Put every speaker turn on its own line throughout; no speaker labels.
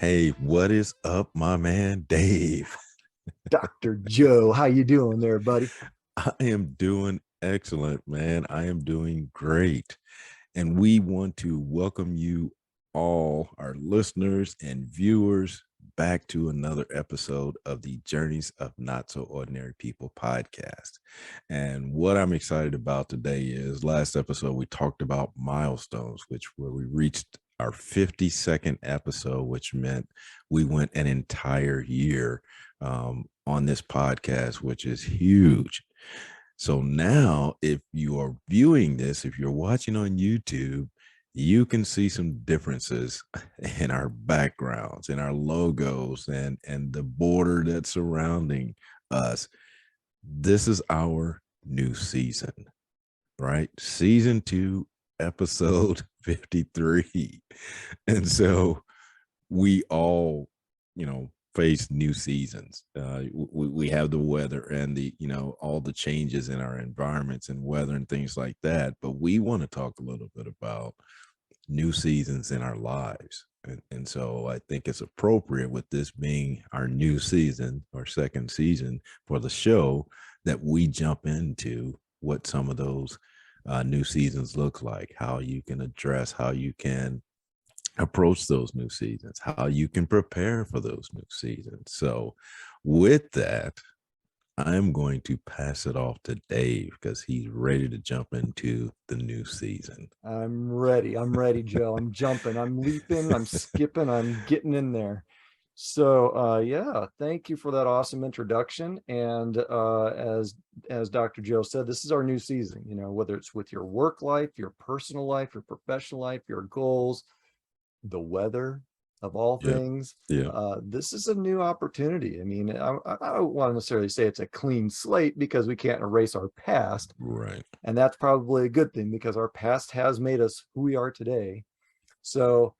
Hey, what is up, my man, Dave?
Dr. Joe, how you doing there, buddy?
I am doing excellent, man. I am doing great. And we want to welcome you all, our listeners and viewers, back to another episode of the Journeys of Not So Ordinary People podcast. And what I'm excited about today is last episode we talked about milestones, where we reached our 52nd episode, which meant we went an entire year on this podcast, which is huge. So now, if you are viewing this, if you're watching on YouTube, you can see some differences in our backgrounds, in our logos, and the border that's surrounding us. This is our new season, right? Season 2, episode 53. And so we all, face new seasons. We have the weather and all the changes in our environments and weather and things like that. But we want to talk a little bit about new seasons in our lives. And so I think it's appropriate, with this being our new season, our second season for the show, that we jump into what some of those new seasons look like, how you can address, how you can approach those new seasons, how you can prepare for those new seasons. So, with that, I'm going to pass it off to Dave because he's ready to jump into the new season.
I'm ready. I'm ready, Joe. I'm jumping, I'm leaping, I'm skipping, I'm getting in there. Yeah, thank you for that awesome introduction. And as Dr. Joe said, this is our new season, whether it's with your work life, your personal life, your professional life, your goals, the weather of all
Yeah.
things.
Yeah.
This is a new opportunity. I mean, I don't want to necessarily say it's a clean slate because we can't erase our past.
Right.
And that's probably a good thing because our past has made us who we are today. So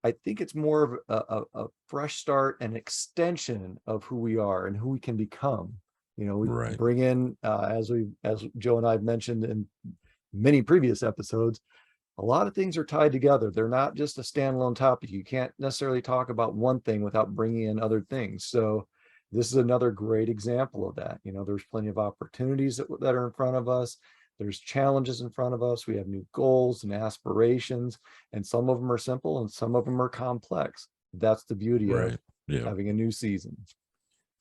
I think it's more of a fresh start, an extension of who we are and who we can become. We
Right.
bring in, as Joe and I have mentioned in many previous episodes, a lot of things are tied together. They're not just a standalone topic. You can't necessarily talk about one thing without bringing in other things. So this is another great example of that. There's plenty of opportunities that are in front of us. There's challenges in front of us. We have new goals and aspirations, and some of them are simple and some of them are complex. That's the beauty of
Right. Yeah.
having a new season.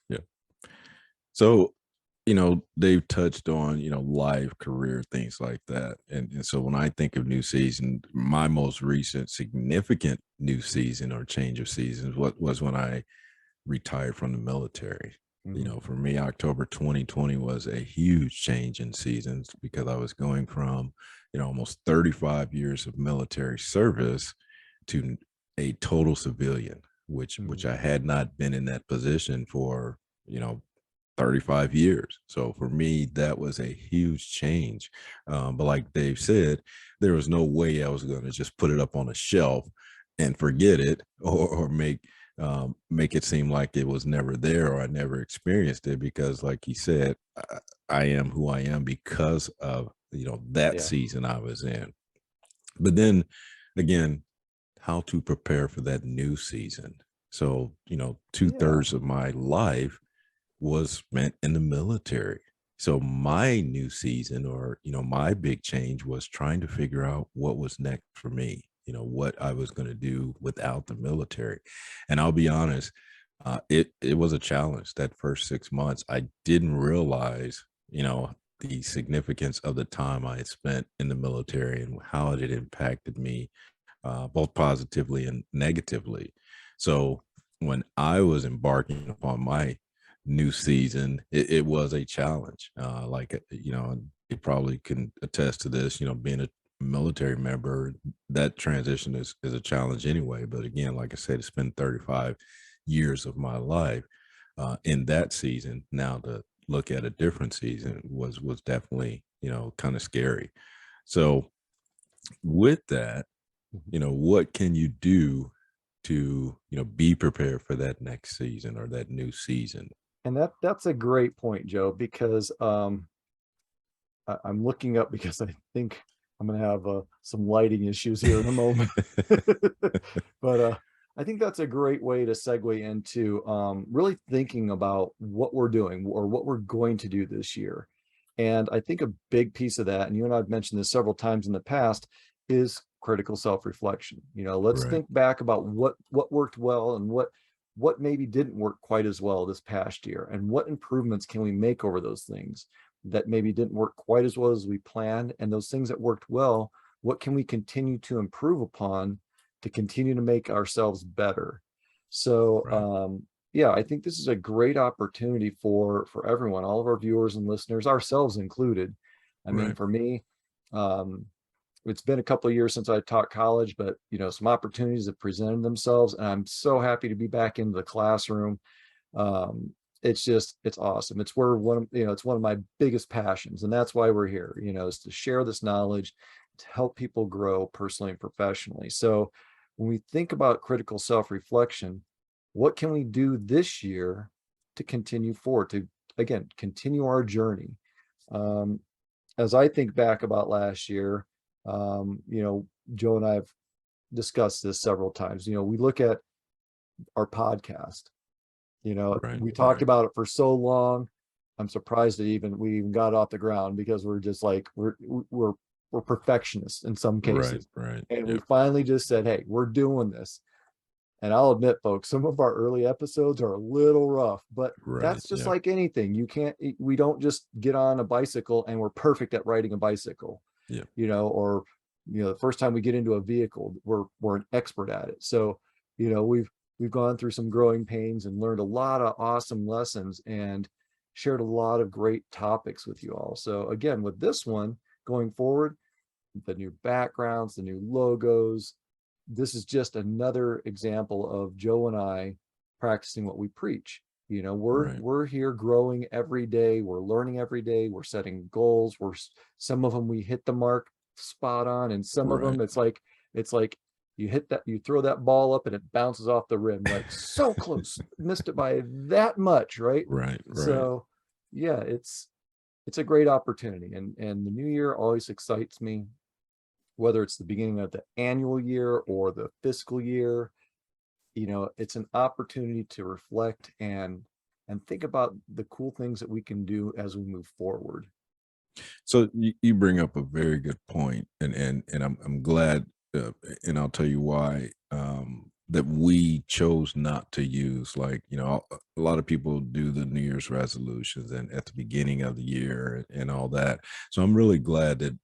Yeah. So, they've touched on, life, career, things like that. And so when I think of new season, my most recent significant new season or change of seasons, what was when I retired from the military.
Mhm.
For me, October 2020 was a huge change in seasons because I was going from, almost 35 years of military service to a total civilian, which
Mhm.
I had not been in that position for, 35 years. So for me, that was a huge change. But like Dave said, there was no way I was going to just put it up on a shelf and forget it, or make it seem like it was never there or I never experienced it, because like he said, I am who I am because of, that
Yeah.
season I was in. But then again, how to prepare for that new season. So, two
Yeah.
thirds of my life was spent in the military. So my new season, or my big change, was trying to figure out what was next for me, what I was going to do without the military. And I'll be honest, it was a challenge. That first 6 months, I didn't realize, the significance of the time I had spent in the military and how it had impacted me, both positively and negatively. So when I was embarking upon my new season, it was a challenge. You probably can attest to this, being a military member, that transition is a challenge anyway. But again, like I said, to spend 35 years of my life in that season, now to look at a different season was definitely, kind of scary. So with that,
Mhm.
what can you do to, be prepared for that next season or that new season?
And that's a great point, Joe, because I'm looking up because I think I'm going to have some lighting issues here in a moment. But I think that's a great way to segue into really thinking about what we're doing or what we're going to do this year. And I think a big piece of that, and you and I've mentioned this several times in the past, is critical self-reflection. Let's
Right.
think back about what worked well and what maybe didn't work quite as well this past year, and what improvements can we make over those things that maybe didn't work quite as well as we planned, and those things that worked well, what can we continue to improve upon to continue to make ourselves better. So
Right.
yeah, I think this is a great opportunity for everyone, all of our viewers and listeners, ourselves included. I mean,
Right.
for me, um, it's been a couple of years since I taught college, but some opportunities have presented themselves, and I'm so happy to be back into the classroom. It's awesome. It's where it's one of my biggest passions, and that's why we're here, is to share this knowledge, to help people grow personally and professionally. So when we think about critical self-reflection, what can we do this year to continue forward, to again continue our journey? um, as I think back about last year, Joe and I have discussed this several times. We look at our podcast.
Right.
We talked
Right.
about it for so long. I'm surprised that we even got off the ground, because we're just like we're perfectionists in some
Right.
cases.
Right.
And we
Yep.
finally just said, hey, we're doing this. And I'll admit, folks, some of our early episodes are a little rough, but
Right.
that's just
Yep.
like anything. We don't just get on a bicycle and we're perfect at riding a bicycle,
Yep.
or, the first time we get into a vehicle, we're an expert at it. So, we've gone through some growing pains and learned a lot of awesome lessons and shared a lot of great topics with you all. So again, with this one going forward, the new backgrounds, the new logos, this is just another example of Joe and I practicing what we preach.
Right.
We're here growing every day. We're learning every day. We're setting goals. Some of them we hit the mark spot on, and some of
Right.
them it's like you throw that ball up and it bounces off the rim. You're like, so close, missed it by that much, right?
Right. Right.
So yeah, it's a great opportunity, and the new year always excites me, whether it's the beginning of the annual year or the fiscal year. It's an opportunity to reflect and think about the cool things that we can do as we move forward.
So you bring up a very good point, and I'm glad, and I'll tell you why. That we chose not to use, like, a lot of people do the New Year's resolutions and at the beginning of the year and all that. So I'm really glad that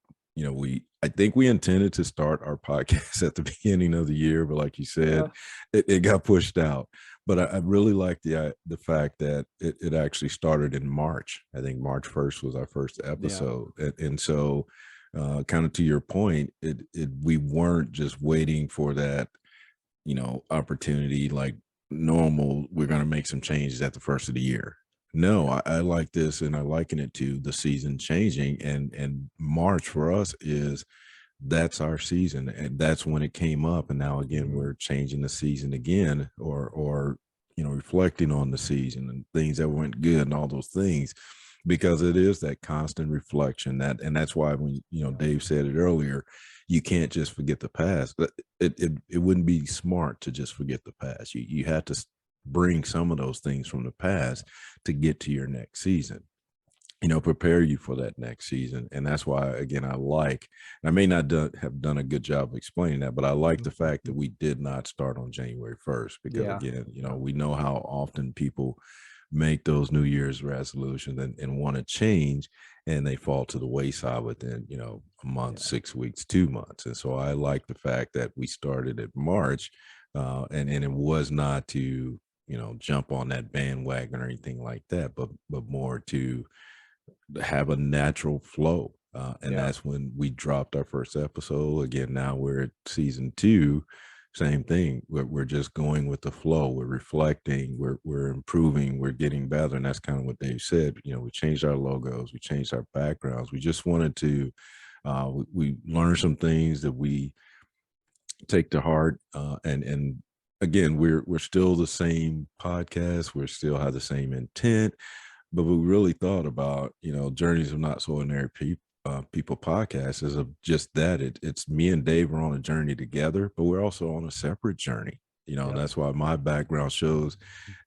I think we intended to start our podcast at the beginning of the year, but like you said,
Yeah,
it got pushed out. But I really like the fact that it actually started in March. I think March 1st was our first
yeah,
episode, and so kind of to your point, we weren't just waiting for that opportunity like normal. We're going to make some changes at the first of the year. No,
yeah,
I like this, and I liken it to the season changing, and March for us is that's our season, and that's when it came up. And now again
mhm,
we're changing the season again, or reflecting on the season and things that went good and all those things, because it is that constant reflection. And that's why when
yeah,
Dave said it earlier, you can't just forget the past. But it wouldn't be smart to just forget the past. You have to bring some of those things from the
yeah,
past to get to your next season, prepare you for that next season. And that's why, again, and I may not have done a good job of explaining that, but I like the fact that
mhm,
we did not start on January 1st, because
yeah,
again,
yeah,
we know how often people make those New Year's resolutions and want to change, and they fall to the wayside within, a month,
yeah,
6 weeks, 2 months. And so I like the fact that we started at March, and it was not to, jump on that bandwagon or anything like that, but more to have a natural flow. And
yeah,
that's when we dropped our first episode. Again, now we're at season 2. Same thing. We're just going with the flow. We're reflecting. We're improving. We're getting better. And that's kind of what Dave said. We changed our logos. We changed our backgrounds. We just wanted to. We learned some things that we take to heart. And again, we're still the same podcast. We still have the same intent, but we really thought about, Journeys of Not So Ordinary People podcast is of just that. It's me and Dave are on a journey together, but we're also on a separate journey.
Yeah.
that's why my background shows,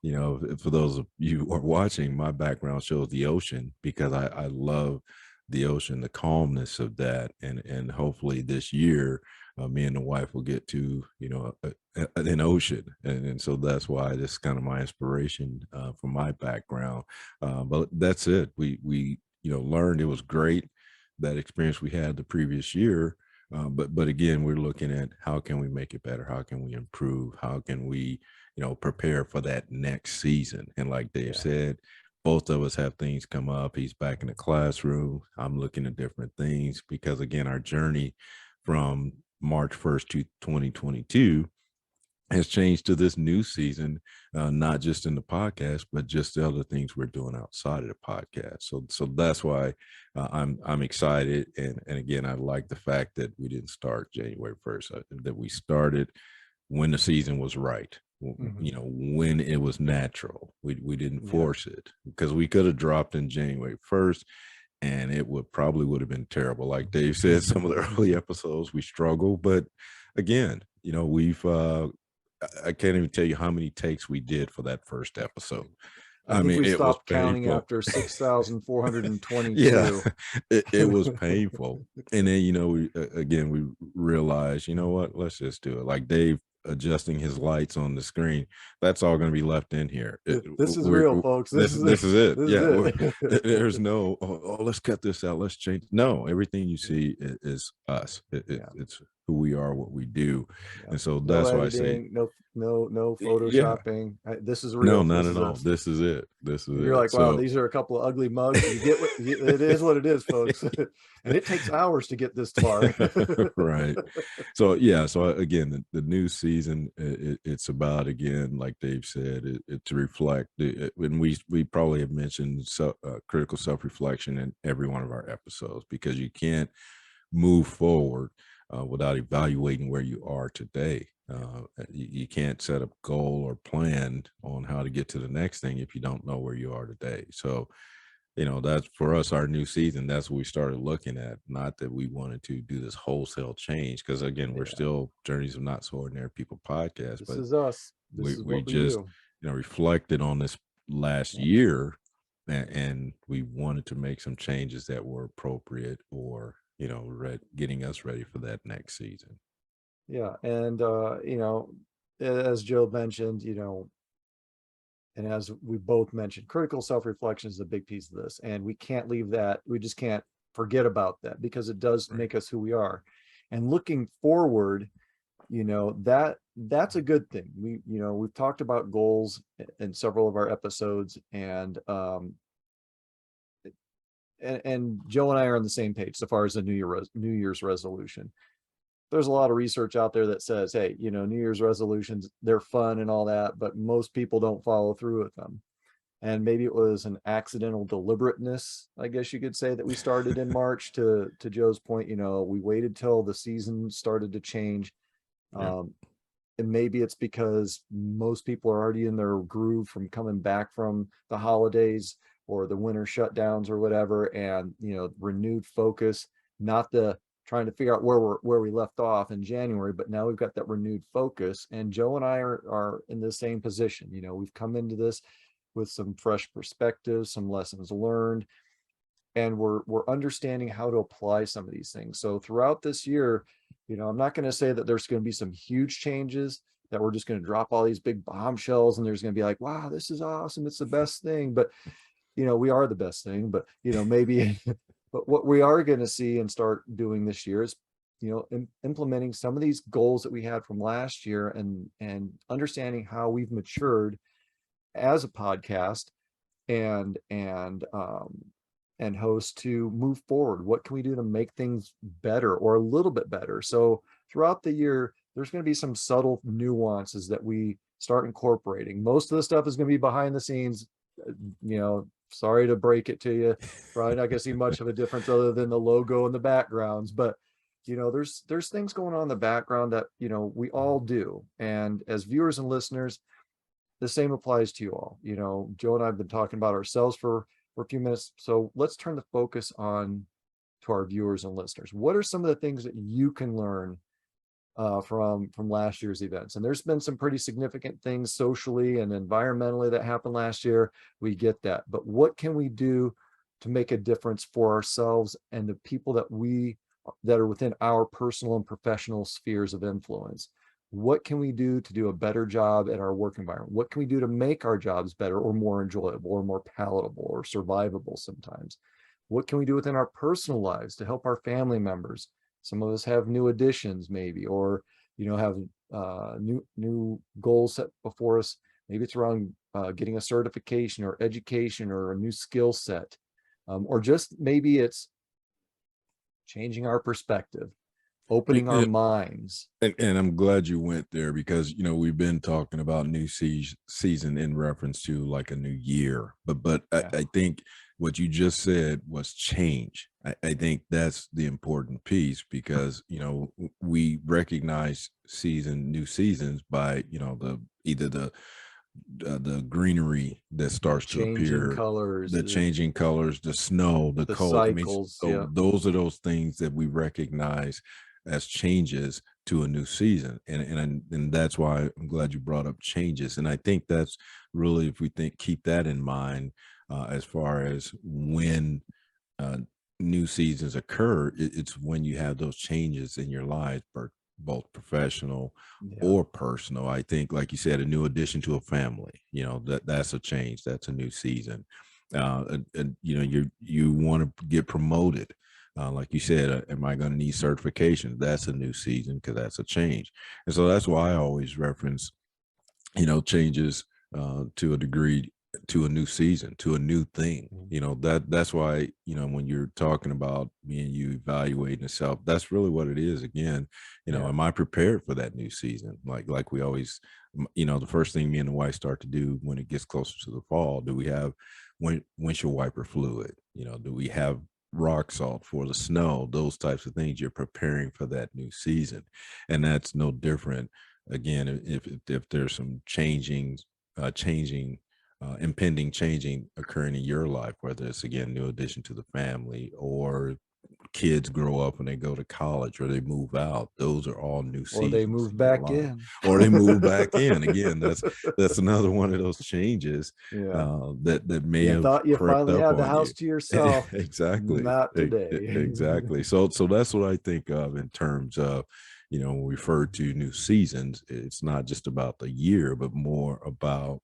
for those of you who are watching, my background shows the ocean, because I love the ocean, the calmness of that. And hopefully this year, me and the wife will get to, an ocean. And so that's why this is kind of my inspiration for my background. But that's it. We learned. It was great, that experience we had the previous year. But again, we're looking at how can we make it better? How can we improve? How can we, prepare for that next season? And like Dave
Yeah.
said, both of us have things come up. He's back in the classroom. I'm looking at different things, because again, our journey from March 1st to 2022 has changed to this new season, not just in the podcast, but just the other things we're doing outside of the podcast. So that's why I'm excited, and again, I like the fact that we didn't start January 1st, that we started when the season was right.
Mhm.
When it was natural. We didn't
Yeah.
force it, because we could have dropped in January 1st, and it would have been terrible. Like Dave said, some of the early episodes we struggle, but again, we've I can't even tell you how many takes we did for that first episode.
I
I
think
mean,
we
it was
stopped counting
painful.
after
Yeah,
6,422.
it was painful. And then, we again, we realized, you know what, let's just do it. Like Dave adjusting his lights on the screen, that's all going to be left in here.
This is real, folks. This is
This is it.
this is
Yeah,
it.
there's no, let's cut this out, let's change. No, everything you see is us.
Yeah.
It's who we are, what we do.
Yeah.
And so
No
that's why I say,
editing, no
yeah,
photoshopping. This is
no,
real.
not
This
at
is
all.
us.
This is it. This is
You're
it.
like, wow,
So
these are a couple of ugly mugs. You get it is what it is, folks. And it takes hours to get this far.
right. So yeah. So again, the new season, it's about, again, like Dave said, to reflect. When we probably have mentioned critical self reflection in every one of our episodes, because you can't move forward without evaluating where you are today. You can't set a goal or plan on how to get to the next thing if you don't know where you are today. So, that's for us, our new season. That's what we started looking at. Not that we wanted to do this wholesale change, because again, we're
Yeah.
still Journeys of Not So Ordinary People podcast,
This
but
is us. This is
we
what we
just,
do.
reflected on this last
Yeah.
year, and we wanted to make some changes that were appropriate, or getting us ready for that next season.
Yeah. And as Joe mentioned, and as we both mentioned, critical self-reflection is a big piece of this. And we can't leave that. We just can't forget about that, because it does
Right.
make us who we are. And looking forward, that's a good thing. We've talked about goals in several of our episodes, and Joe and I are on the same page so far as the New Year's resolution. There's a lot of research out there that says, hey, New Year's resolutions, they're fun and all that, but most people don't follow through with them. And maybe it was an accidental deliberateness, I guess you could say, that we started in March. To Joe's point, we waited till the season started to change.
Yeah.
Um, and maybe it's because most people are already in their groove from coming back from the holidays or the winter shutdowns or whatever, and renewed focus, not the trying to figure out where we left off in January, but now we've got that renewed focus. And Joe and I are in the same position. We've come into this with some fresh perspectives, some lessons learned, and we're understanding how to apply some of these things. So throughout this year, I'm not going to say that there's going to be some huge changes, that we're just going to drop all these big bombshells and there's going to be like, wow, this is awesome, it's the best thing. But we are the best thing, but maybe but what we are going to see and start doing this year is implementing some of these goals that we had from last year, and understanding how we've matured as a podcast and host to move forward. What can we do to make things better, or a little bit better? So throughout the year, there's going to be some subtle nuances that we start incorporating. Most of the stuff is going to be behind the scenes. Sorry to break it to you, probably not going to see much of a difference other than the logo and the backgrounds, but there's things going on in the background that we all do. And as viewers and listeners, the same applies to you all. Joe and I have been talking about ourselves for a few minutes, so let's turn the focus on to our viewers and listeners. What are some of the things that you can learn from last year's events. And there's been some pretty significant things socially and environmentally that happened last year. We get that. But what can we do to make a difference for ourselves and the people that are within our personal and professional spheres of influence? What can we do to do a better job at our work environment? What can we do to make our jobs better or more enjoyable or more palatable or survivable sometimes? What can we do within our personal lives to help our family members? Some of us have new additions maybe, or, have new goals set before us. Maybe it's around getting a certification or education or a new skill set. Or just maybe it's changing our perspective, opening our minds.
And I'm glad you went there because we've been talking about new season in reference to like a new year, but
Yeah.
I think what you just said was change. I think that's the important piece because we recognize new seasons by either the greenery that starts to
Changing
appear,
colors,
the changing colors, the snow, the
the
cold. I mean,
cycles.
so
Yeah.
those are those things that we recognize as changes to a new season, and that's why I'm glad you brought up changes. And I think that's really, if we keep that in mind, as far as when uh, new seasons occur, it's when you have those changes in your life, both professional
Yeah.
or personal. I think, like you said, a new addition to a family, that's a change. That's a new season. And you want to get promoted. Like you said, am I going to need certification? That's a new season because that's a change. And so that's why I always reference, changes to a degree, to a new season, to a new thing. That's why, when you're talking about me and you evaluating yourself, that's really what it is. Again,
Yeah.
am I prepared for that new season? Like we always, the first thing me and the wife start to do when it gets closer to the fall, do we have windshield wiper fluid? Do we have rock salt for the snow? Those types of things. You're preparing for that new season, and that's no different. Again, if there's some impending changing occurring in your life, whether it's again new addition to the family, or kids grow up and they go to college, or they move out, those are all new
Or they
seasons
move
in your
back
life.
in.
Or they move back in again. That's another one of those changes
Yeah.
that may
You
have
thought you
crept
finally
up
had the
on you.
house to yourself.
Exactly.
Not today.
Exactly. So that's what I think of in terms of, when we refer to new seasons. It's not just about the year, but more about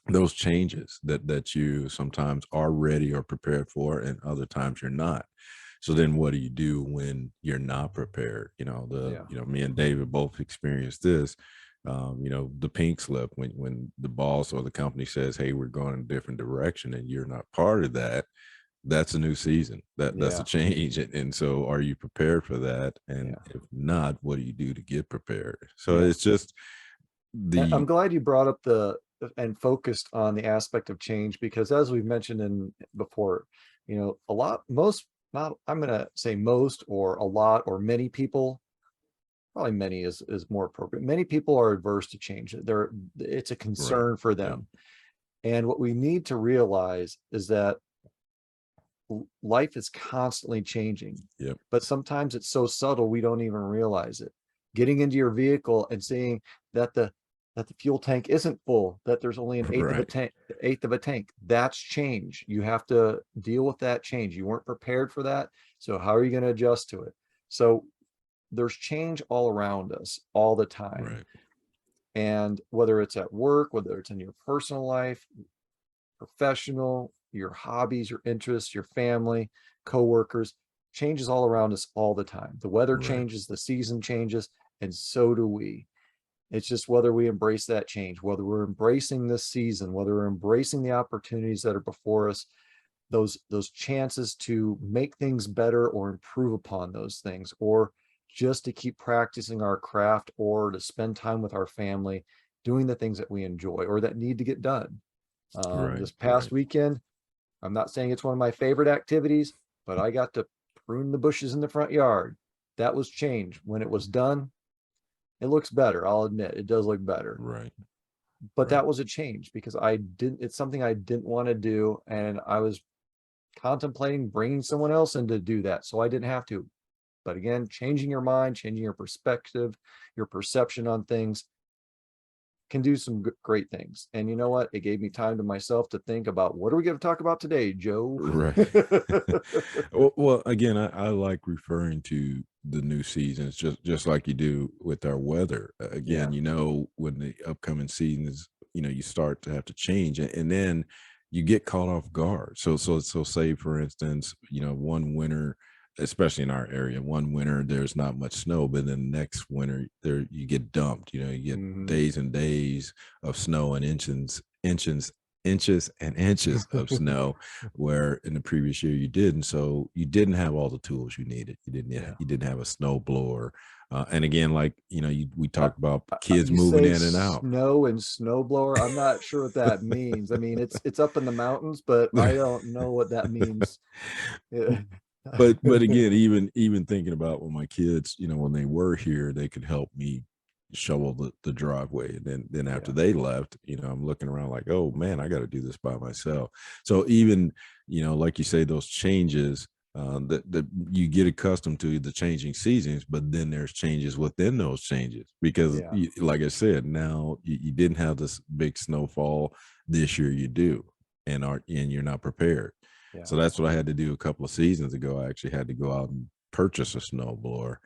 those changes that you sometimes are ready or prepared for, and other times you're not. So then what do you do when you're not prepared?
Yeah.
Me and David both experienced this. The pink slip, when the boss or the company says, hey, we're going in a different direction, and you're not part of that. That's a new season. That's a
Yeah.
change. And so are you prepared for that? And
Yeah.
if not, what do you do to get prepared? So
Yeah.
it's just
And I'm
the
glad you brought up and focused on the aspect of change, because as we've mentioned in before, a lot, most, not, I'm going to say most or a lot or many people, probably many is more appropriate. Many people are adverse to change. It's a
right.
concern for
Yeah.
them. And what we need to realize is that life is constantly changing,
Yep.
but sometimes it's so subtle we don't even realize it. Getting into your vehicle and seeing that the fuel tank isn't full, that there's only an
Right.
eighth of a tank, that's change. You have to deal with that change. You weren't prepared for that, so how are you going to adjust to it? So there's change all around us all the time.
Right.
And whether it's at work, whether it's in your personal life, professional, your hobbies, your interests, your family, coworkers, changes all around us all the time. The weather
Right.
changes, the season changes, and so do we. It's just whether we embrace that change, whether we're embracing this season, whether we're embracing the opportunities that are before us, those chances to make things better or improve upon those things, or just to keep practicing our craft, or to spend time with our family doing the things that we enjoy or that need to get done.
Right.
This past
Right.
weekend, I'm not saying it's one of my favorite activities, but I got to prune the bushes in the front yard. That was change. When it was done, it looks better. I'll admit it does look better,
Right.
but
Right.
that was a change because it's something I didn't want to do. And I was contemplating bringing someone else in to do that, so I didn't have to. But again, changing your mind, changing your perspective, your perception on things can do some great things. And you know what? It gave me time to myself to think about, what are we going to talk about today, Joe?
Right. Well, again, I like referring to the new seasons just like you do with our weather. Again,
Yeah.
when the upcoming seasons, you start to have to change, and then you get caught off guard. So say for instance, one winter, especially in our area, one winter there's not much snow, but then next winter there you get dumped. You get
Mhm.
days and days of snow and inches and inches of snow, where in the previous year you didn't. So you didn't have all the tools you needed.
Yeah.
You didn't have a snow blower. And again, like, we
Uh,
talked about kids
you
moving
say
in and out.
snow and snowblower. I'm not sure what that means. I mean, it's up in the mountains, but I don't know what that means. Yeah.
But again, even thinking about when my kids, when they were here, they could help me shovel the driveway. And then after
Yeah.
they left, I'm looking around like, oh man, I got to do this by myself. So even, like you say, those changes, that you get accustomed to the changing seasons, but then there's changes within those changes because,
Yeah.
like I said, now you didn't have this big snowfall this year. You do, and you're not prepared.
Yeah.
So that's what I had to do a couple of seasons ago. I actually had to go out and purchase a snowblower,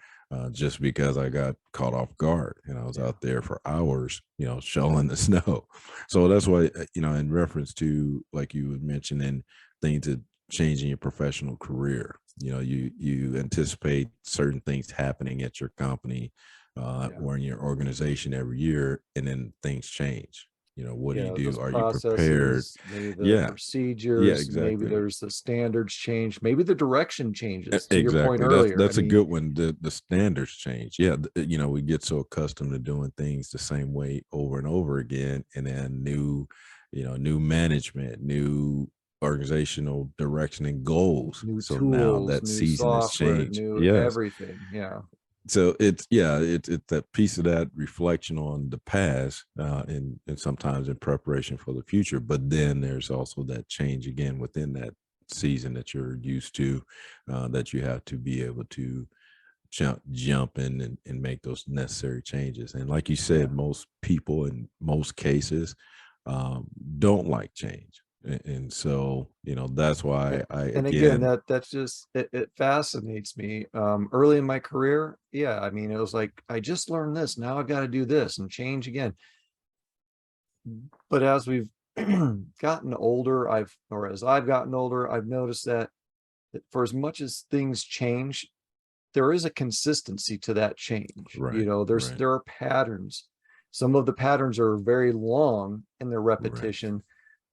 just because I got caught off guard, and I was
Yeah.
out there for hours, shoveling the snow. So that's why, in reference to, like you had mentioned, and things that change in your professional career, you anticipate certain things happening at your company,
Yeah.
or in your organization every year, and then things change. What do you
Yeah, those
do? Are you prepared?
processes, maybe the
Yeah, yeah,
procedures, maybe
exactly.
there's the standards change, maybe the direction changes, to your point
Exactly.
earlier. I
That's a
mean,
good one. The standards change. Yeah, we get so accustomed to doing things the same way over and over again, and then new management, new organizational direction and goals.
new
So now
tools,
that
new
season has
software,
changed.
new
Yes.
everything. Yeah.
So it's that piece of that reflection on the past, and sometimes in preparation for the future. But then there's also that change again within that season that you're used to, that you have to be able to jump in and make those necessary changes. And like you
Yeah.
said, most people in most cases, um, don't like change. And so, that's why I
And again,
again.
that's just it fascinates me. Early in my career, yeah, I mean, it was like, I just learned this, now I've got to do this and change again. But as we've gotten older, as I've gotten older, I've noticed that for as much as things change, there is a consistency to that change.
Right, right,
There are patterns. Some of the patterns are very long in their
right,
repetition,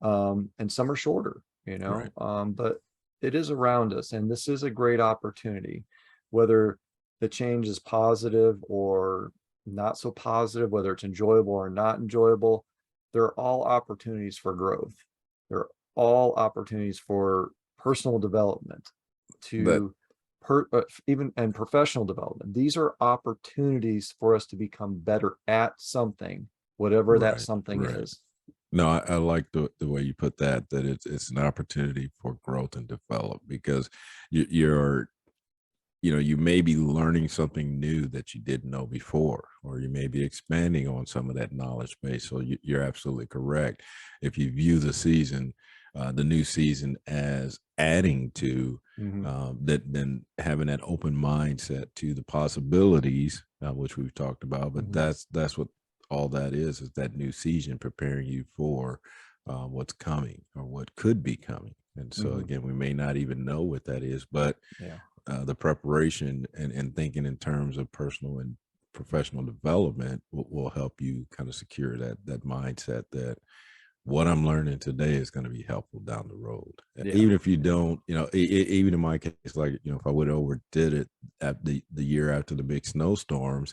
and some are shorter,
right,
but it is around us, and this is a great opportunity, whether the change is positive or not so positive, whether it's enjoyable or not enjoyable. They're all opportunities for growth. They're all opportunities for personal development,
that
to even and professional development. These are opportunities for us to become better at something, whatever that
right,
something
right.
is.
No, I like the way you put that it's an opportunity for growth and develop, because you're, you may be learning something new that you didn't know before, or you may be expanding on some of that knowledge base. So you're absolutely correct. If you view the new season as adding to,
Mhm.
that, then having that open mindset to the possibilities, which we've talked about. But
Mhm.
that's what all that is that new season preparing you for, what's coming or what could be coming. And so
Mhm.
again, we may not even know what that is, but
Yeah.
the preparation and thinking in terms of personal and professional development will help you kind of secure that mindset that what I'm learning today is going to be helpful down the road.
Yeah.
Even if you don't, even in my case, like, if I would have overdid it at the year after the big snowstorms,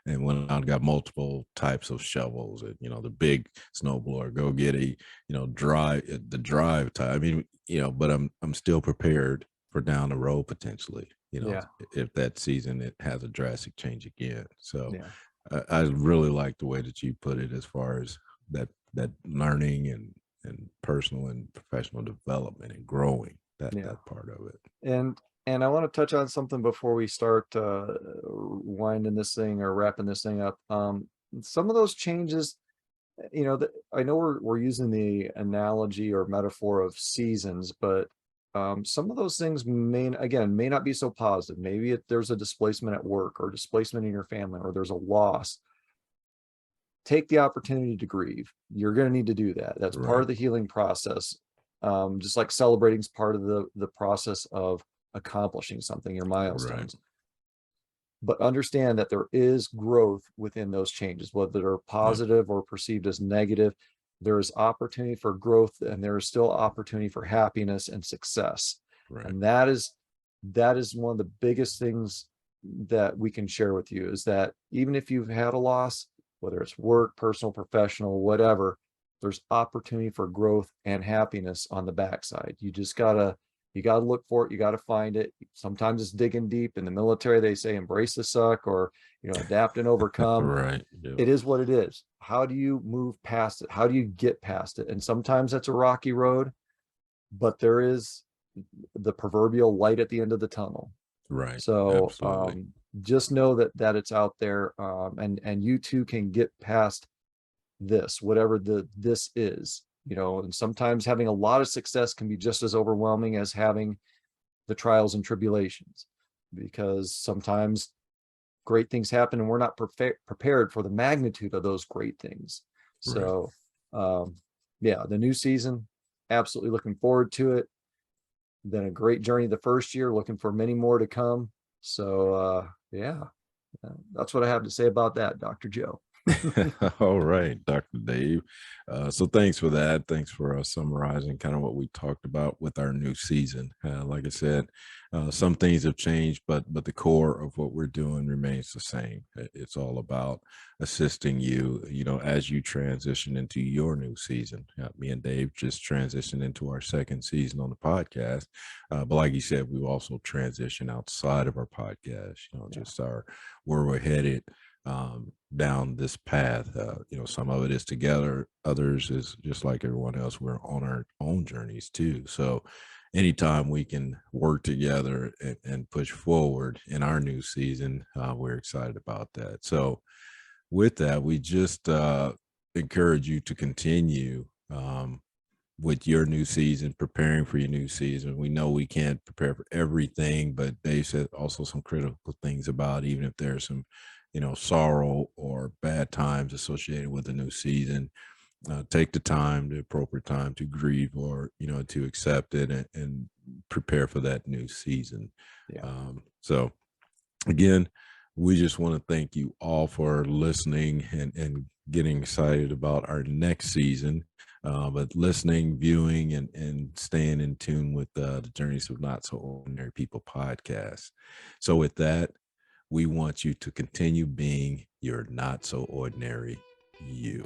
and when I got multiple types of shovels, and, the big snowblower, go get the drive type. I mean, but I'm still prepared for down the road potentially,
Yeah.
if that season it has a drastic change again. So
Yeah.
I really like the way that you put it, as far as that learning and personal and professional development and growing.
Yeah.
that part of it.
And I want to touch on something before we start winding this thing or wrapping this thing up. Some of those changes, I know we're using the analogy or metaphor of seasons, but some of those things may not be so positive. Maybe there's a displacement at work or displacement in your family, or there's a loss. Take the opportunity to grieve. You're going to need to do that. That's part of
Right.
the healing process. Just like celebrating is part of the process of accomplishing something, your
Right.
milestones. But understand that there is growth within those changes, whether they're
Yeah.
positive or perceived as negative. There is opportunity for growth, and there is still opportunity for happiness and success.
Right.
And that is one of the biggest things that we can share with you, is that even if you've had a loss, whether it's work, personal, professional, whatever, there's opportunity for growth and happiness on the backside. You gotta look for it. You gotta find it. Sometimes it's digging deep. In the military, they say embrace the suck, or adapt and overcome.
Right. Yeah.
It is what it is. How do you move past it? How do you get past it? And sometimes that's a rocky road, but there is the proverbial light at the end of the tunnel.
Right.
So
Absolutely.
just know that it's out there, and you too can get past this, whatever this is. And sometimes having a lot of success can be just as overwhelming as having the trials and tribulations, because sometimes great things happen and we're not prepared for the magnitude of those great things.
Right.
So yeah, the new season, absolutely looking forward to it. Been a great journey the first year, looking for many more to come. So yeah, that's what I have to say about that, Dr. Joe.
All right, Dr. Dave. So thanks for that. Thanks for summarizing kind of what we talked about with our new season. Like I said, some things have changed, but the core of what we're doing remains the same. It's all about assisting you, as you transition into your new season. Me and Dave just transitioned into our second season on the podcast. But like you said, we also transition outside of our podcast,
Yeah.
just where we're headed down this path. Some of it is together, others is just like everyone else. We're on our own journeys too. So anytime we can work together and push forward in our new season, we're excited about that. So with that, we just encourage you to continue with your new season, preparing for your new season. We know we can't prepare for everything, but Dave said also some critical things about, even if there's some, sorrow or bad times associated with the new season, take the appropriate time to grieve, or, to accept it and prepare for that new season.
Yeah.
So again, we just want to thank you all for listening and getting excited about our next season. But listening, viewing, and staying in tune with the Journeys of Not So Ordinary People podcast. So with that, we want you to continue being your not so ordinary you.